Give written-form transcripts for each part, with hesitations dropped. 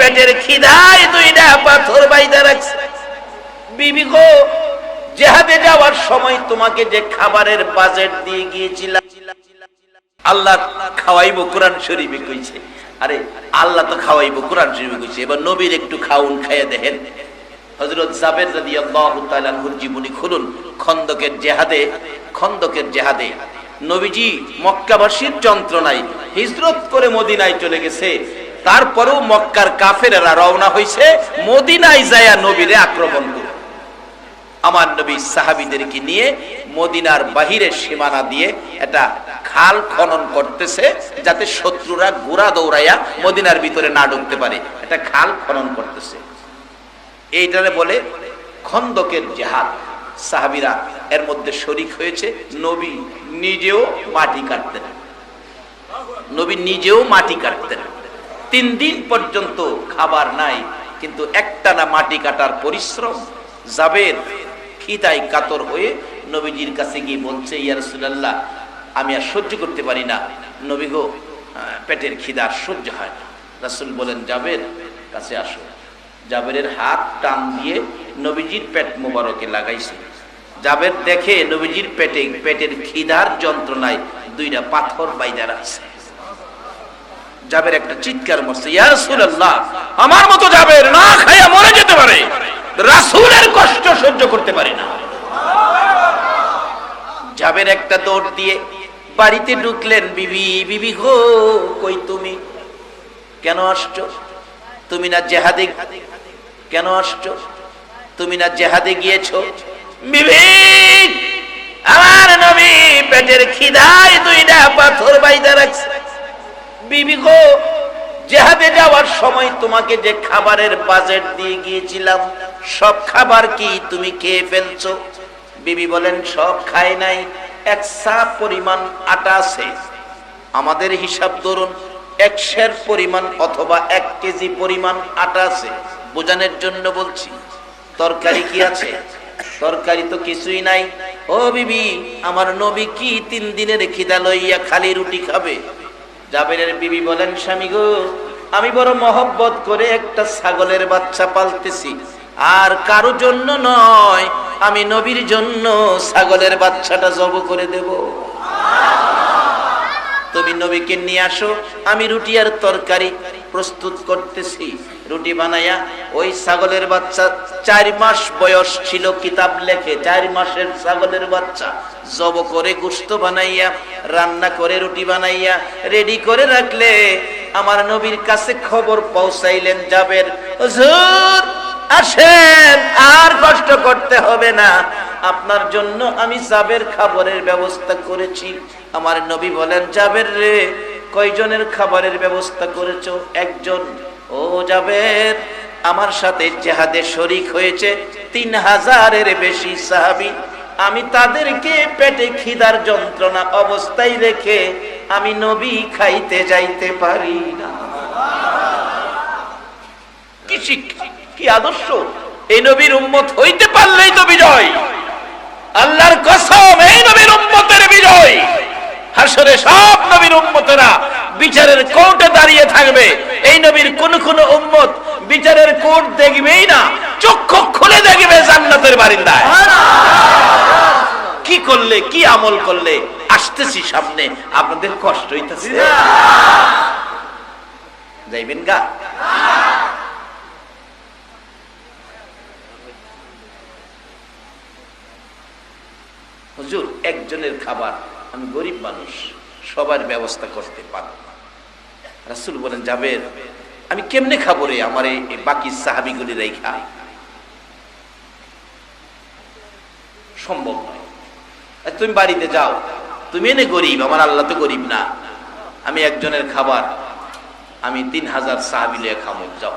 পেটের খিদায় দুইটা পাথর বাইদা রাখছে। বিবি গো, জিহাদে যাওয়ার সময় তোমাকে যে খাবারের বাজেট দিয়ে গিয়েছিলাম, আল্লাহ খাওয়াইবো কোরআন শরীফে কইছে। আরে আল্লাহ তো খাওয়াইবো কোরআন শরীফে কইছে, এবার নবীর একটু খাউন খাইয়া দেখেন। হযরত জাবের রাদিয়াল্লাহু তাআলা আনহুর জীবনী খুলুন। খন্দকের জিহাদে নবীজি মক্কাবাসীর যন্ত্রণায় হিজরত করে মদিনায় চলে গেছে, তারপরেও মক্কার কাফেররা রওনা হইছে মদিনায় যায়া নবীরে আক্রমণ করতে। আমার নবী সাহাবীদেরকে নিয়ে মদিনার বাহিরের সীমানা দিয়ে একটা খাল খনন করতেছে, যাতে শত্রুরা ঘোড়া দৌড়াইয়া মদিনার ভিতরে না ঢুকতে পারে। একটা খাল খনন করতেছে, এইটারে বলে খন্দকের জিহাদ। সাহাবীরা এর মধ্যে শরীক হয়েছে। নবী নিজেও মাটি কাটতেন। 3 দিন পর্যন্ত খাবার নাই, কিন্তু একটানা মাটি কাটার পরিশ্রম। জাবের খিদায় কাতর হয়ে নবীজির কাছে গিয়ে বলছে, ইয়া রাসূলুল্লাহ, আমি আর সহ্য করতে পারি না, নবী গো, পেটের খিদা সহ্য হয় না। রাসূল বলেন, জাবের কাছে আসো। জাবেরের হাত টান দিয়ে নবীজির পেট মোবারকে লাগাইছে। জাবের দেখে নবীজির পেটের খিদার যন্ত্রণায় দুইটা পাথর বাইদা রাখছে। জাবের একটা চিৎকার মারছে, ইয়া রাসূলুল্লাহ, আমার মতো জাবের না খাইয়া মরে যেতে পারে, রাসূলের কষ্ট সহ্য করতে পারে না। জাবের একটা দৌড় দিয়ে বাড়িতে ঢুকলেন। বিবি গো, কই তুমি? কেন আসছো? তুমি না জিহাদে কেন আসছো? তুমি না জিহাদে গিয়েছো? বিবি, আমার নবী পেটের খিদায় দুইটা পাথর বাইদা রাখছে। বিবি গো, জিহাদে যাওয়ার সময় তোমাকে যে খাবারের বাজেট দিয়ে গিয়েছিলাম, সব খাবার কি তুমি খেয়ে ফেলছো? বিবি বলেন, সব খাই নাই, 1 সা পরিমাণ আটা আছে। আমাদের হিসাব ধরুন 1 সের পরিমাণ অথবা 1 কেজি পরিমাণ আটা আছে। বোঝানোর জন্য বলছি। তরকারি কি আছে? তরকারি তো কিছুই নাই। ও বিবি, আমার নবী কি 3 দিনের খিদা লইয়া খালি রুটি খাবে? জাবেরের বিবি বলেন, স্বামী গো, আমি বড় মহব্বত করে একটা ছাগলের বাচ্চা পালতেছি, আর কারো জন্য নয়, আমি নবীর জন্য ছাগলের বাচ্চাটা জব করে দেব। তুমি নবীকে নিয়ে আসো, আমি রুটি আর তরকারি প্রস্তুত করতেছি। রুটি বানাইয়া ওই ছাগলের বাচ্চা 4 মাস বয়স ছিল, কিতাব লেখে 4 মাসের ছাগলের বাচ্চা জব করে গোশত বানাইয়া রান্না করে রুটি বানাইয়া রেডি করে রাখলে আমার নবীর কাছে খবর পৌঁছাইলেন জাবের, হুজুর আসেন, আর কষ্ট করতে হবে না, আপনার জন্য আমি জাবের খাবারের ব্যবস্থা করেছি। আমার নবী বলেন, জাবের রে, কয়জনের খাবারের ব্যবস্থা করেছো? 1 জন। ও জাবের, আমার সাথে জিহাদে শরীক হয়েছে 3000-এর বেশি সাহাবী, আমি তাদেরকে পেটে খিদার যন্ত্রণা অবস্থায় রেখে আমি নবী খাইতে যাইতে পারি না। কি শিক্ষা, কি আদর্শ! এই নবীর উম্মত হইতে পারলেই তো বিজয়। আল্লাহর কসম, এই নবীর উম্মতের বিজয়। হাসরে সব নবীর উম্মতেরা বিচারের কোর্টে দাঁড়িয়ে থাকবে, এই নবীর কোন উম্মত বিচারের কোর্ট দেখবেই না, চক্ষু খুলে দেখবে জান্নাতের বারিন্দায়। কি করলে, কি আমল করলে? আসতেছি সামনে, আপনাদের কষ্ট হইতেছে, যাইবেন গা? হুজুর, 1 জনের খাবার, আমি গরিব মানুষ, সবার ব্যবস্থা করতে পারব না। রাসূল বলেন, জাবের, আমি কেমনে খাবো রে আমার এই বাকি সাহাবীগুলি রেখা? সম্ভব নয়। তুমি বাড়িতে যাও, তুমি এনে গরিব, আমার আল্লাহ তো গরিব না। আমি 1 জনের খাবার আমি 3000 সাহাবী লিয়ে খাবো। যাও।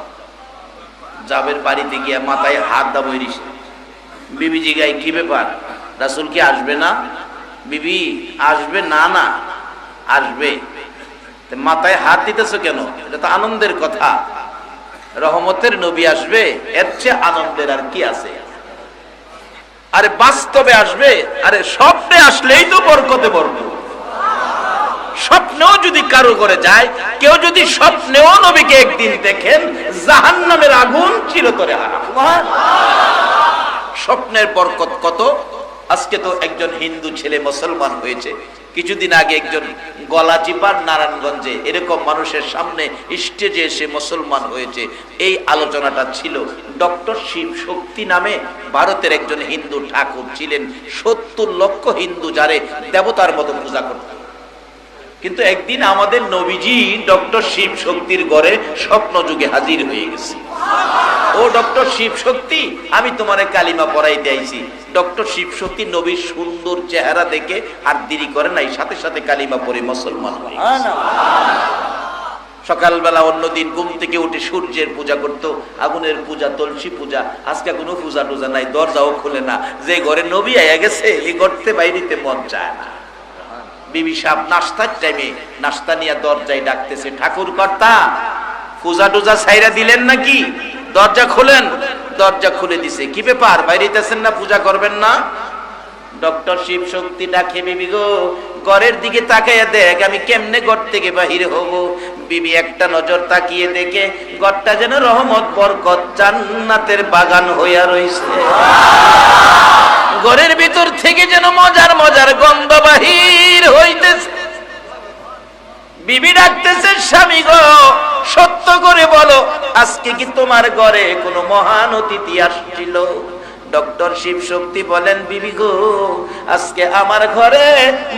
জাবের বাড়িতে গিয়া মাথায় হাত দাও বইরিস। বিবি জিগাই, কি ব্যাপার, রাসূল কি আসবে না? বিবি, আসবে না? না আসবে। মাথায় হাত দিতেছো কেন? এটা তো আনন্দের কথা, রহমতের নবী আসবে, এর চেয়ে আনন্দের আর কি আছে? আরে বাস্তবে আসবে, আরে স্বপ্নে আসলেই তো বরকতে বরকত, স্বপ্নেও যদি কারো করে যায়, কেউ যদি স্বপ্নেও নবীকে একদিন দেখেন, জাহান্নামের আগুন চিরতরে হারাম। স্বপ্নের বরকত কত! আজকে তো একজন হিন্দু ছেলে মুসলমান হয়েছে, কিছুদিন আগে একজন গলাচিপার নারায়ণগঞ্জে এরকম মানুষের সামনে স্টেজে এসে মুসলমান হয়েছে। এই আলোচনাটা ছিল ডক্টর শিব শক্তি নামে ভারতের একজন হিন্দু ঠাকুর ছিলেন, 70 লক্ষ হিন্দু যারে দেবতার মতো পূজা করত। কিন্তু একদিন আমাদের নবীজি ডক্টর শিব শক্তির ঘরে স্বপ্ন যুগে হাজির হয়ে গেছে। ও ডক্টর শিব শক্তি, আমি তোমারে কালিমা পড়াই দিয়েছি। ডক্টর শিব শক্তি নবীর সুন্দর চেহারা দেখে আর দেরি করে নাই, সাথে সাথে কালিমা পড়ে মুসলমান হয়ে গেছে। সকালবেলা অন্যদিন ঘুম থেকে উঠে সূর্যের পূজা করত, আগুনের পূজা, তুলসী পূজা। আজকে কোনো পূজা টুজা নাই, দরজাও খুলে না। যে ঘরে নবী আয়া গেছে এই ঘরতে বাইরেতে মন চায় না। বিবি সাহেব নাস্তার টাইমে নাস্তা নিয়ে দরজায় ডাকতেছে, ঠাকুর কর্তা পূজা টুজা ছাইরা দিলেন নাকি? দরজা খুলেন। দরজা খুলে দিছে। কি ব্যাপার, বাইরেতেছেন না, পূজা করবেন না? ডক্টর শিব শক্তি ডাকে, বিবি গো ঘরের দিকে তাকাইয়া দেখ আমি কেমনে ঘর থেকে বাহির হব। বিবি একটা নজর তাকিয়ে দেখে ঘরটা যেন রহমত বরকত জান্নাতের বাগান হইয়া রইছে। ঘরের ভিতর থেকে যেন মজার মজার গন্ধ বাহির হইতেছে। বিবি ডাকতেছে, স্বামী গো সত্য করে বলো, আজকে কি তোমার ঘরে কোনো মহান অতিথি আসছিল? ডক্টর শিব শক্তি বলেন, বিবি গো আজকে আমার ঘরে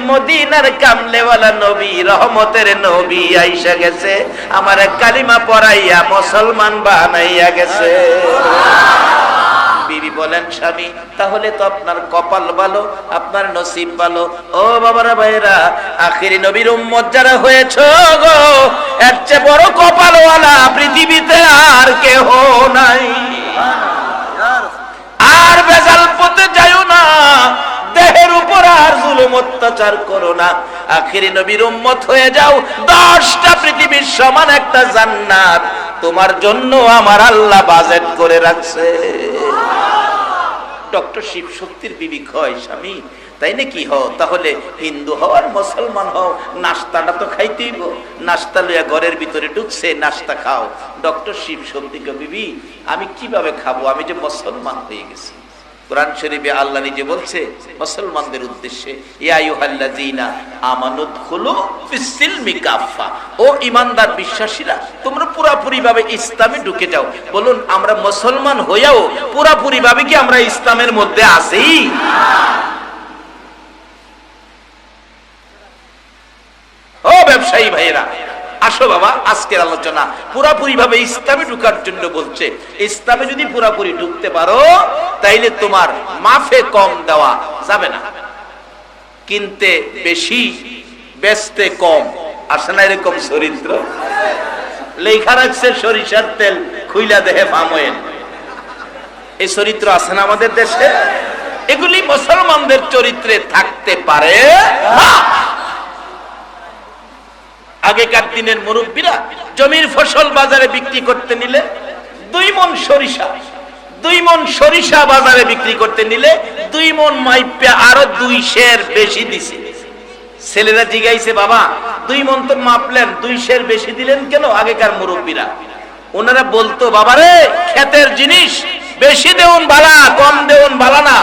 মদিনার কামলেওয়ালা নবী, রহমতের নবী আইসা গেছে, আমার কালিমা পড়াইয়া মুসলমান বানাইয়া গেছে। বিবি বলেন, স্বামী তাহলে তো আপনার কপাল ভালো, আপনার নসিব ভালো। ও বাবারা ভাইরা, আখিরি নবীর উম্মত যারা হয়েছে গো, এর চেয়ে বড় কপালওয়ালা পৃথিবীতে আর কেহ নাই। আর বেজাল পথে যাইও না, দেহের উপর আর জুলুম অত্যাচার করো না। আখিরি নবীর উম্মত হয়ে যাও, 10টা পৃথিবীর সমান একটা জান্নাত তোমার জন্য আমার আল্লাহ বাজেট করে রাখছে। ডক্টর শিব শক্তির বিবি কয়, স্বামী তাই নাকি? হও তাহলে হিন্দু হও আর মুসলমান হও, নাস্তাটা তো খাইতেই। নাস্তা লইয়া ঘরের ভিতরে ঢুকছে, নাস্তা খাও। ডক্টর শিব শক্তি কয়, বিবি আমি কিভাবে খাবো, আমি যে মুসলমান হয়ে গেছি। কোরআন শরীফে আল্লাহ নিজে বলছে মুসলমানদের উদ্দেশ্যে, ইয়া আইয়ুহাল্লাযীনা আমানুদখুলু ফিস-সিলমি কাফা, ও ঈমানদার বিশ্বাসীরা তোমরা পুরোপুরি ভাবে ইসলামে ঢুকে যাও। বলুন আমরা মুসলমান হইয়াও পুরোপুরি ভাবে কি আমরা ইসলামের মধ্যে আছি? ও ব্যবসায়ী ভাইয়েরা, আসো বাবা, আজকের আলোচনা পুরাপুরি ভাবে ইসলামে ঢুকার জন্য বলছে। ইসলামে যদি পুরাপুরি ঢুকতে পারো তাইলে তোমার মাফে কম দেওয়া যাবে না, কিনতে বেশি বেচতে কম। আসে না এরকম চরিত্র? লেখা রাখছে সরিষার তেল খুইলা দেহে পাম অয়েল। এই চরিত্র আছে না আমাদের দেশে? এগুলি মুসলমানদের চরিত্রে থাকতে পারে না। আগেকার দিনের মুরব্বীরা জমির ফসল বাজারে বিক্রি করতে নিলে 2 মণ সরিষা, 2 মণ সরিষা বাজারে বিক্রি করতে নিলে 2 মণ মাইপে আরো 2 সের বেশি দিছে। ছেলেরা জিগাইছে, বাবা 2 মণ তো মাপলেন, 2 সের বেশি দিলেন কেন? আগেকার মুরব্বীরা ওনারা বলতো, বাবারে ক্ষেতের জিনিস বেশি দেউন বালা, কম দেউন বালা না।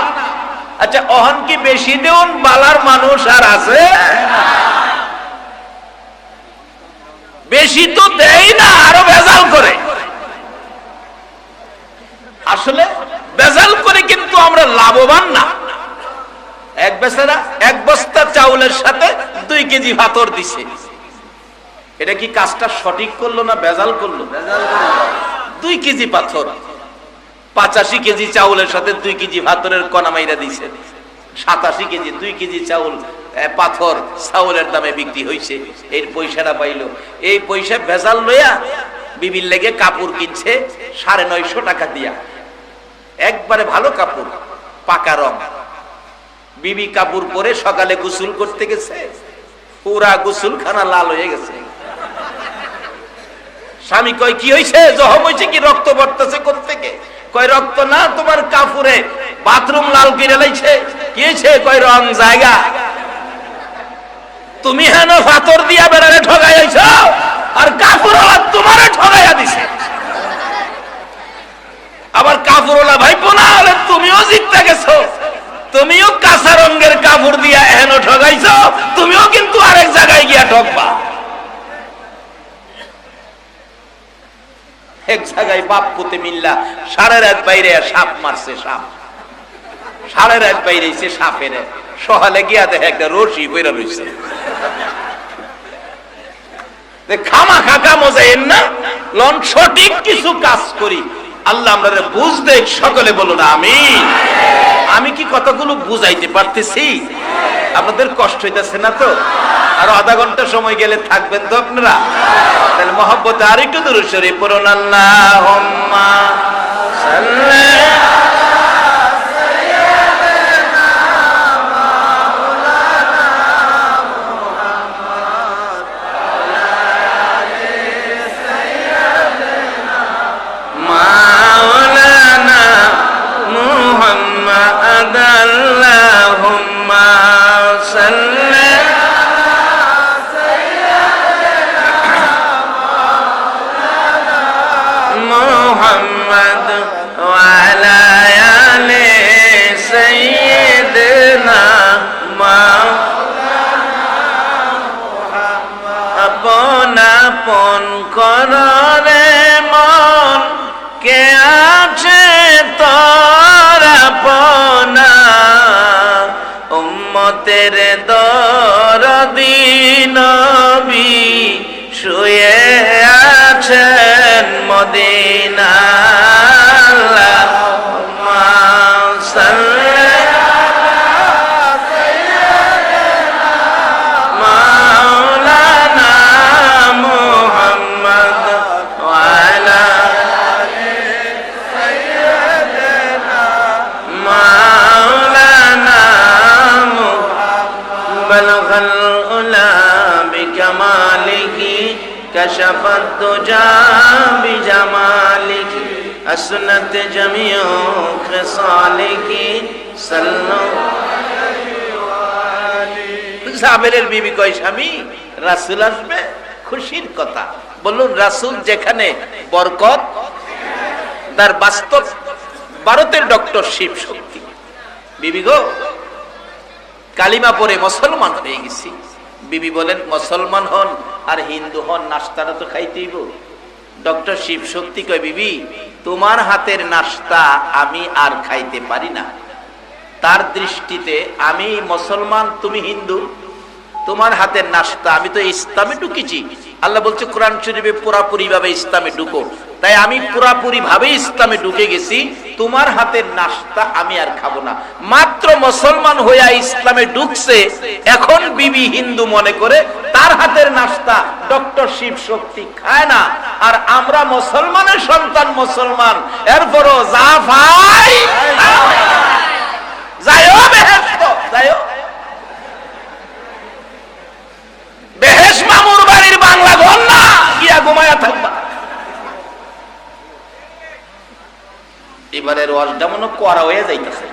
আচ্ছা অহন কি বেশি দেউন বালার মানুষ আর আছে? বেশি তো দেয় না, আরো বেজাল করে। আসলে বেজাল করে কিন্তু আমরা লাভবান না। এক বেচারা 1 বস্তা চাউলের সাথে 2 কেজি ভাতর দিছে। এটা কি কাজটা সঠিক করলো না বেজাল করলো? 2 কেজি পাথর, 85 কেজি চাউলের সাথে 2 কেজি ভাতরের কণা মাইরা দিছে। 87 কেজি, 2 কেজি চাউল পাথর চাউলের দামে বিক্রি হয়েছে। এর পয়সাটা পাইলো। এই পয়সা ভেজাল লইয়া বিবির লেগে কাপড় কিনছে 950 টাকা দিয়া, একবারে ভালো কাপড়, পাকা রং। বিবি কাপড় পরে সকালে গোসল করতে গেছে, পুরা গোসলখানা লাল হয়ে গেছে। স্বামী কয়, কি হয়েছে? জখম হয়েছে কি? রক্ত পড়তেছে কোত্থেকে? কয় রক্ত না, তোমার কাপড়ে বাথরুম লাল করে লাইছে। কি হয়েছে? কয় রং জায়গা। তুমি হেন ফাতর দিয়া বেড়ারে ঠগাই আইছ, আর কাফুরওয়ালা তোমারে ঠগাইয়া দিছে। আবার কাফুরওয়ালা ভাইপো না হলে তুমিও জিততে গেছো, তুমিও কাঁচা রঙের কাপড় দিয়া হেন ঠগাইছ, তুমিও কিন্তু আরেক জায়গায় গিয়া ঠকবা। এক জায়গায় বাপ পুতে মিল্লা সারা রাত বাইরে সাপ মারছে, সাপ সারা রাত বাইরেছে সাপের, সকালে গিয়া দেখে একটা রশি বইরা রইছে। খামা খাকা মজাইন না, লন সঠিক কিছু কাজ করি, আল্লাহ আমরা বুঝ দেখ। সকলে বলুন আমিন। আমি কি কতগুলো বুঝাইতে পারতেছি? আপনাদের কষ্ট হইতেছে না তো? আর আধা ঘন্টা সময় গেলে থাকবেন তো আপনারা? তাহলে মহব্বত আর একটু দুরূদ শরীফ পড়ুন। আল্লাহুম্মা সাল্লি আপন কররে মন কে আছে তোর আপনা, উম্মতের দরদি নবী শুয়ে আছেন মদিনা। আল্লাহুম্মা সাল্লি كشف الدجى بجمالك أسنت جميع خصالك صلوا জাবেরের বিবি কয় স্বামী রাসূল আসবে, খুশির কথা। বলুন রাসূল যেখানে বরকত, তার বাস্তব ভারতের ডক্টর শিব শক্তি। বিবি গো কালিমা পড়ে মুসলমান হয়ে গেছি। বিবি বলেন মুসলমান হন আর হিন্দু হন, নাস্তাটা তো খাইতেইব। ডক্টর শিব শক্তি কয় বিবি তোমার হাতের নাস্তা আমি আর খাইতে পারি না। তার দৃষ্টিতে আমি মুসলমান, তুমি হিন্দু, তোমার হাতের নাস্তা, আমি তো ইসলামে ঢুকেছি। আল্লাহ বলছে কোরআন শরীফে পুরাপুরি ভাবে ইসলামে ঢুকো, তাই আমি পুরাপুরি ভাবে ইসলামে ঢুকে গেছি। তোমার হাতের নাস্তা আমি আর খাবো না। মাত্র মুসলমান হইয়া ইসলামে ঢুকছে, এখন বিবি হিন্দু মনে করে তার হাতের নাস্তা ডক্টর শিব শক্তি খায় না। আর আমরা মুসলমানের সন্তান, মুসলমান, এরপরও যা ভাই যাইও বেহেশত, যাইও বেহেশ মামুর বাড়ির বাংলা ঘর না, গিয়া ঘুমায়া থাকবা। এবারে রসটা মনে করা হয়ে যাইতেছে।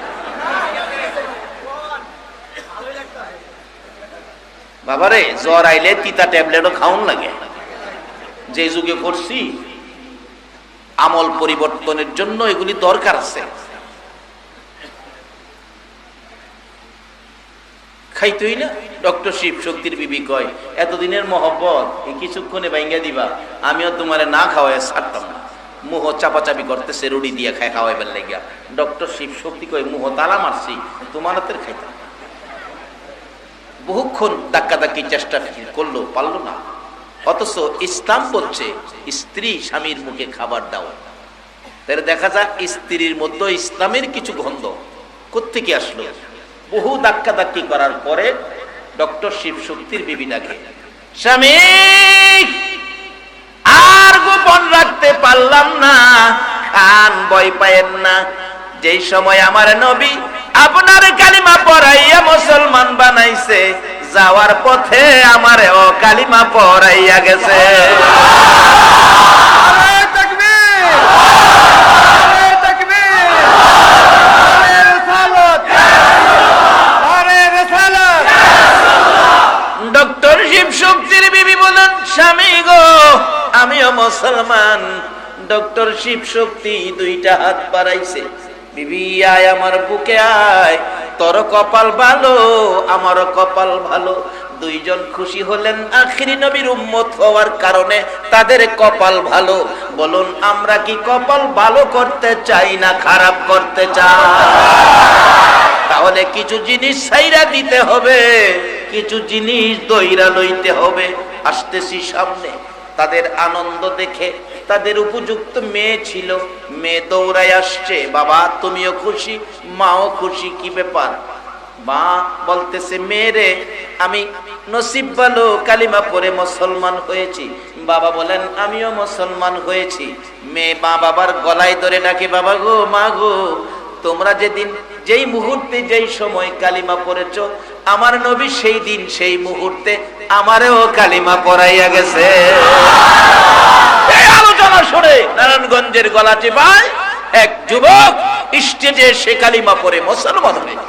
বাবারে জ্বর আইলে তিতা ট্যাবলেটও খাওন লাগে। যে যুগে পড়ছি আমল পরিবর্তনের জন্য এগুলি দরকার আছে। খাইতই না। ডক্টর শিব শক্তির বিবি কয় এতদিনের মহব্বত এই কিছুক্ষণে ভাঙ্গা দিবা, আমিও তোমারে না খাওয়াই ছাড়তাম না। মুহ চাপাচাপি করতেছে রুটি দিয়ে খায় খাওয়াইবার লাগিয়া। ডক্টর শিব শক্তি কয় মুহ তালা মারছি, তোমার হাতের খাইতাম। বহুক্ষণ ধাক্কা ধাক্কি চেষ্টা করলো, পারলো না। অথচ ইসলাম বলছে স্ত্রী স্বামীর মুখে খাবার দাও। তাহলে দেখা যাক স্ত্রীর মধ্যে ইসলামের কিছু গন্ধ কোত্থেকে আসলো। বহু ধাক্কা ধাক্কি করার পরে ডক্টর শিব শক্তির বিবি ডাকে, স্বামী আর গোপন রাখতে পারলাম না, খান ভয় পায়েন না। যেই সময় আমার নবী আপনার কালিমা পড়াইয়া মুসলমান বানাইছে, যাওয়ার পথে আমার ও কালিমা পড়াইয়া গেছে। ডক্টর মুসলমান। ডক্টর শিব শক্তি দুইটা হাত বাড়াইছে, বিবি আয় আমার বুকে আয়, তোর কপাল ভালো আমারও কপাল ভালো। দুইজন খুশি হলেন আখিরি নবীর উম্মত হওয়ার কারণে, তাদের কপাল ভালো। বলুন আমরা কি কপাল ভালো করতে চাই না খারাপ করতে চাই? তাহলে কিছু জিনিস ছাইরা দিতে হবে, কিছু জিনিস দইরা লইতে হবে। আসতেছি সামনে, তাদের আনন্দ দেখে, তাদের উপযুক্ত মেয়ে ছিল, মেয়ে দৌড়ায় আসছে, বাবা তুমিও খুশি, মাও খুশি, কি ব্যাপার? মা বলতেছে মেয়েরে আমি নসিব ভালো কালিমা পড়ে মুসলমান হয়েছি। বাবা বলেন আমিও মুসলমান হয়েছি। মেয়ে মা বাবার গলায় ধরে ডাকে, বাবা গো মা গো, তোমরা যেদিন যেই মুহূর্তে যেই সময় কালিমা পড়েছো, আমার নবী সেই দিন সেই মুহূর্তে আমারেও কালিমা পড়াইয়া গেছে। এই আলোচনা শুনে নারায়ণগঞ্জের গলাচে ভাই এক যুবক স্টেজে সে কালিমা পড়ে মুসলমান হয়ে।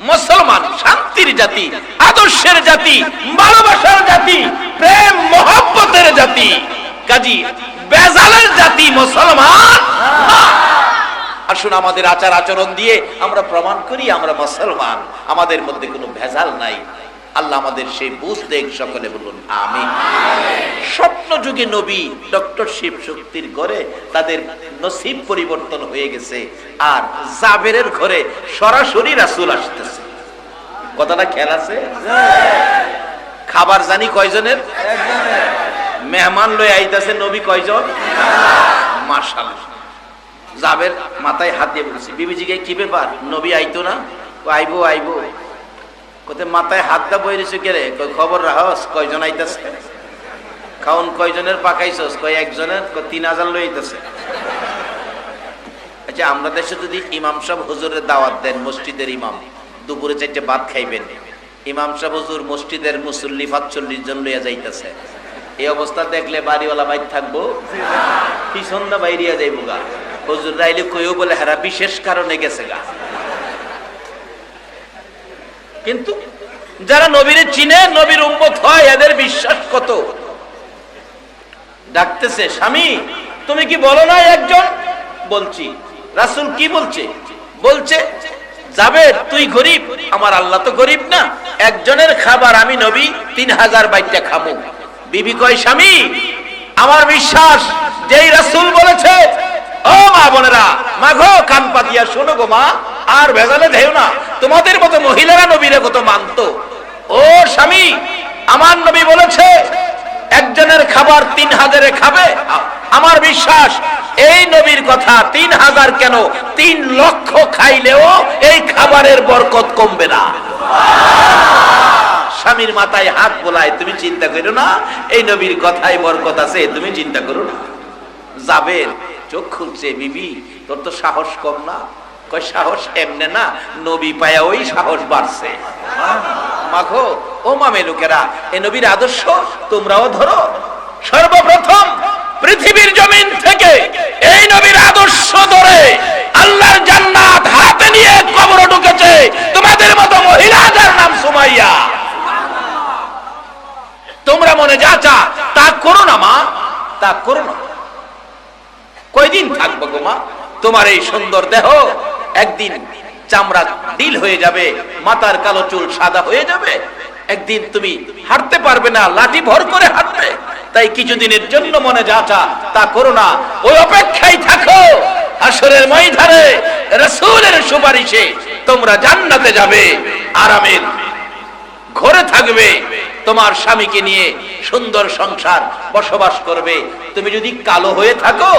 মুসলমান শান্তির জাতি, আদর্শের জাতি, ভালোবাসার জাতি, প্রেম মহব্বতের জাতি, কাজী বেজালের জাতি মুসলমান। আসুন আমাদের আচার আচরণ দিয়ে আমরা প্রমাণ করি আমরা মুসলমান, আমাদের মধ্যে কোনো ভেজাল নাই। আল্লাহ আমাদের সেই বুঝ দেখ, সকলে বলুন আমিন। স্বপ্ন যুগে নবী ডক্টর শিব শক্তির ঘরে তাদের নসিব পরিবর্তন হয়ে গেছে, আর জাবেরের ঘরে সরাসরি রাসূল আসতেছে। কথাটা খেয়াল আছে? খাবার জানি কয়জনের? মেহমান লয়ে আইতাছে নবী কয়জন? মাশাআল্লাহ। জাবের মাথায় হাত দিয়ে বলছে, বিবিজিকে কি ব্যাপার, নবী আইতো না? আইবো আইবো। কোথায় মাথায় হাত দা বইরেছে কে রে? খবর রাহস কয়জন আইতাছে? খাউন কয়জনের পাকাইছস? কয় একজনের। 3000 লই আইতাছে। আচ্ছা আমরা দেশে যদি ইমাম সাহেব হুজুরের দাওয়াত দেন, মসজিদের ইমাম, দুপুরে 4টে ভাত খাইবেন, ইমাম সাহেব হুজুর মসজিদের মুসল্লি 45 জন লইয়া যাইতেছে, এই অবস্থা দেখলে বাড়িওয়ালা বাইর থাকবো? পিছন দা বাইরিয়া যাইবো গা। হুজুর রাইলে কইও বলে হারা বিশেষ কারণে গেছে গা। কিন্তু যারা নবীরে চিনে, নবীর উম্মত হয়, এদের বিশ্বাস কত। ডাকতেছে, স্বামী তুমি কি বলো না একজন? বলছি। রাসূল কি বলছে? বলছে যাবে তুই গরিব, আমার আল্লাহ তো গরিব না, একজনের খাবার আমি নবী 3000 বাইটা খাবো। বিবি কয় স্বামী আমার বিশ্বাস যেই রাসূল বলেছে, ও মা বোনেরা মাগো কান পাতিয়া শোনো গো মা, আর ভেজালে দেও না। তোমাদের মতো মহিলারা নবীরে কত মানতো। ও স্বামী আমার নবী বলেছে একজনের খাবার 3000 খাবে, আমার বিশ্বাস এই নবীর কথা 3000 কেন 3 লক্ষ খাইলেও এই খাবারের বরকত কমবে না। স্বামীর মাথায় হাত বোলায়, তুমি চিন্তা করো না, এই নবীর কথায় বরকত আছে, তুমি চিন্তা করো না। জাবের চোখ খুলছে, বিবি তোর তো সাহস কম না। কয় সাহস এমনে না, নবী পায়া ওই সাহস বাড়ছে। মাখো ও মামে লোকেরা, এই নবীর আদর্শ তোমরাও ধরো। সর্বপ্রথম পৃথিবীর জমিন থেকে এই নবীর আদর্শ ধরে আল্লাহর জান্নাত হাতে নিয়ে কবরে ঢুকেছে তোমাদের মতো মহিলা, যার নাম সুমাইয়া। তোমরা মনে যা চা তা করো না মা, তা করো না। কয়দিন থাকবো গো মা? তোমার এই সুন্দর দেহ একদিন চামড়া ডিল হয়ে যাবে, মাথার কালো চুল সাদা হয়ে যাবে, একদিন তুমি হাঁটতে পারবে না, লাঠি ভর করে হাঁটবে। তাই কিছুদিনের জন্য মনে যা চা তা করো না, ওই অপেক্ষায় থাকো। হাসরের ময়দানে রাসূলের সুপারিশে তোমরা জান্নাতে যাবে, আরামের ঘরে থাকবে, তোমার স্বামীকে নিয়ে সুন্দর সংসার বসবাস করবে। তুমি যদি কালো হয়ে থাকো,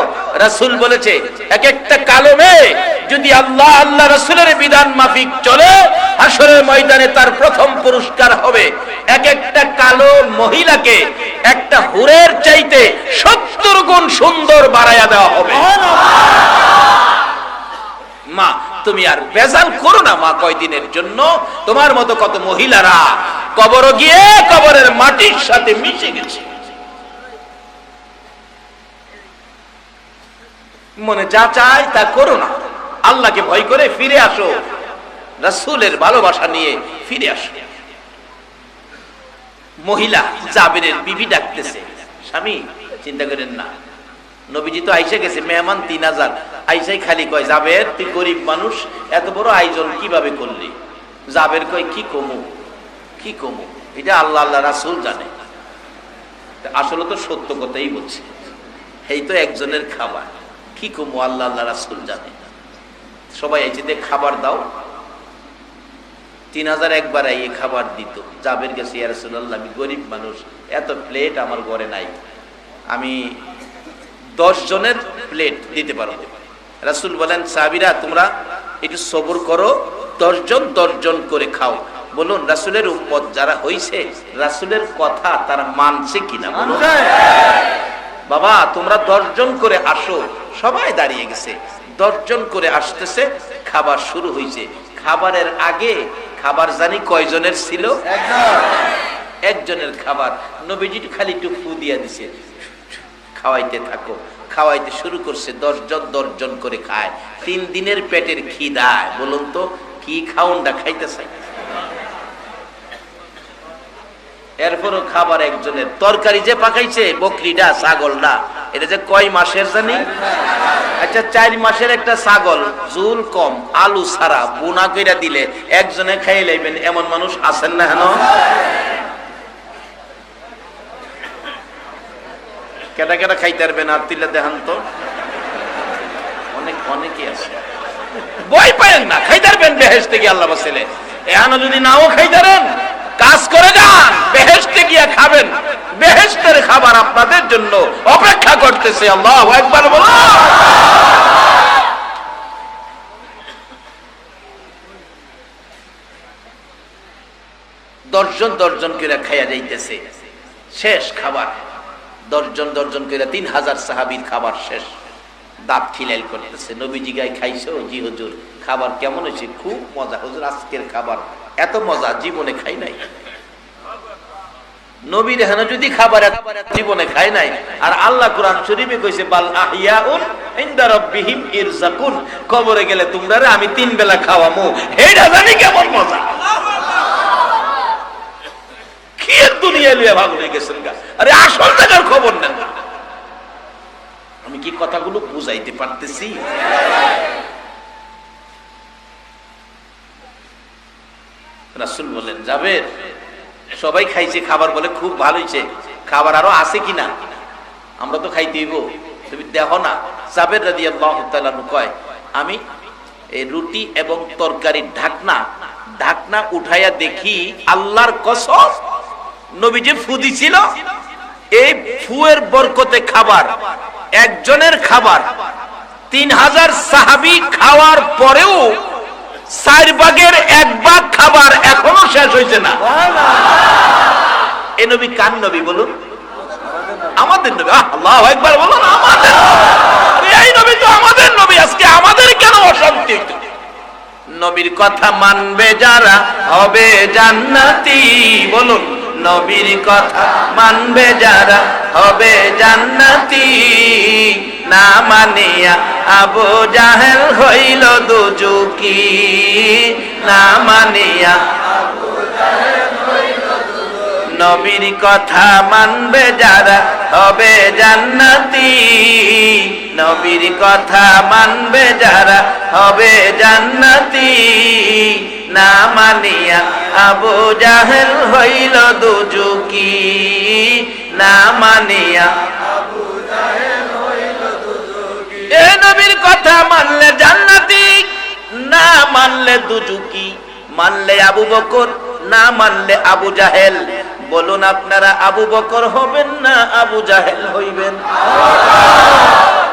রাসূল বলেছে এক একটা কালো মেয়ে যদি আল্লাহ আল্লাহ রাসূলের বিধান মাফিক চলে, হাসরের ময়দানে তার প্রথম পুরস্কার হবে এক একটা কালো মহিলাকে একটা হুরের চাইতে 70 গুণ সুন্দর বাড়ায়া দেওয়া হবে। মা তুমি আর বেজাল করো না মা, কয়দিনের জন্য তোমার মতো কত মহিলারা কবর গিয়ে কবরের মাটির সাথে মিশে গেছে। মনে যা চাই তা করো না, আল্লাহকে ভয় করে ফিরে আসো, রাসূলের ভালোবাসা নিয়ে ফিরে আসো। মহিলা জাবেরের বিবি ডাকতেছে, স্বামী চিন্তা করেন না, নবীজি তো আইসা গেছে, মেহমান 3000, আইসাই খালি কয় জাবের তুই গরিব মানুষ, এত বড় আয়োজন কিভাবে করলি? জাবের কয় কি কমু, এটা আল্লাহ আল্লাহ রাসূল জানে। আসলে তো সত্য কথাই বলছে, এই তো একজনের খাবার, কি কমু আল্লাহ আল্লাহ রাসূল জানে। সবাই আইছে যে খাবার দাও, 3000 একবার এই খাবার দিত। জাবের গেছে, ইয়া রাসূলুল্লাহ আমি গরিব মানুষ, এত প্লেট আমার ঘরে নাই, আমি 10 জনের প্লেট দিতে পারো। রাসূল বলেন সাহাবীরা তোমরা একটু সবর করো, 10 জন করে খাও। বলুন রাসূলের উম্মত যারা হইছে, রাসূলের কথা তারা মানছে কিনা বলুন। বাবা তোমরা 10 জন করে আসো, সবাই দাঁড়িয়ে গেছে, 10 জন করে আসতেছে, খাবার শুরু হয়েছে। খাবারের আগে খাবার জানি কয়জনের ছিল? একজনের খাবার। নবীজি খালি একটু ফু দিয়া দিছে, খাওয়াইতে থাকো, খাওয়াইতে শুরু করছে। 10 জন করে খায়। 3 দিনের পেটের খিদায় বলুন তো কি খাউনটা খাইতেছে। এরপরও খাবার একজনের। তরকারি যে পাকাইছে বকরিটা ছাগলটা, এটা যে কয় মাসের জানি? আচ্ছা 4 মাসের একটা ছাগল, ঝুল কম, আলু ছাড়া বুনা কইরা দিলে একজনে খাইয়ে লাইবেন, এমন মানুষ আছেন না? হেন কেটা কেটা খাইতে পারবেন? আর তিলে দেখান তো, অনেকে আছে। বই পায়েন না, খাইতে পারবেন বেহেশতে গিয়ে, আল্লাহ বলেন এখানে যদি নাও খাইতারেন কাজ করে যান, বেহেশতে গিয়া খাবেন, বেহেশতের খাবার আপনাদের জন্য অপেক্ষা করতেছে। আল্লাহু আকবার বলো। দশজন করে খাইয়া যাইতেছে, শেষ খাবার। 10 জন করে 3000 সাহাবীর খাবার শেষ। দাঁত খিলাইল করতেছে। নবীজি গায়ে খাইছো? জি হুজুর। খাবার কেমন হয়েছে? খুব মজা হুজুর, আজকের খাবার এত মজা জীবনে খাই নাই। নবীর হেন যদি খাবার জীবনে খায় নাই। আর আল্লাহ কোরআন শরীফে কইছে বাল আহইয়াউন ইনদা রাব্বিহিম ইরযাকুন, কবরে গেলে তোমরা আমি 3 বেলা খাওয়ামু, এইটা জানি কেমন মজা। কি দুনিয়া লিয়ে ভাগ হয়ে গেছেন গা। আরে আসল জায়গার খবর নেন। আমি কি কথাগুলো বুঝাইতে পারতেছি? রাসূল বলেন জাবের সবাই খাইছে খাবার, বলে খুব ভালো হয়েছে, খাবার আরো আছে কিনা? আমরা তো খাইতে হইব, তুমি দেখো না। জাবের রাদিয়াল্লাহু তাআলা কয় আমি এই রুটি এবং তরকারির ঢাকনা উঠাইয়া দেখি আল্লাহর কসম নবীজি ফু দিছিল, এই ফুয়ের বরকতে খাবার, একজনের খাবার 3000 সাহাবী খাওয়ার পরেও 4 ভাগের 1 ভাগ খাবার এখনো শেষ হয়েছে না। এই নবী কার নবী বলুন? আমাদের নবী। আল্লাহু আকবার বলুন। আমাদের এই নবী তো আমাদের নবী, আজকে আমাদের কেন অশান্তি? নবীর কথা মানবে যারা হবে জান্নাতি, বলুন নবীর কথা মানবে যারা হবে জান্নাতি। না মানিয়া আবু জাহেল হইল দুজুকি, না মানিয়া আবু জাহেল হইল দুজুকি। নবীর কথা মানবে যারা হবে জান্নাতি, নবীর কথা মানবে যারা হবে জান্নাতি। না মানিয়া আবু জাহেল হইল দুজুকি, না মানিয়া আবু জাহেল হইল দুজুকি। এ নবীর কথা মানলে জান্নাতি, না মানলে দুজুকি। মানলে আবু বকর, না মানলে আবু জাহেল। বলুন আপনারা আবু বকর হবেন না আবু জাহেল হইবেন?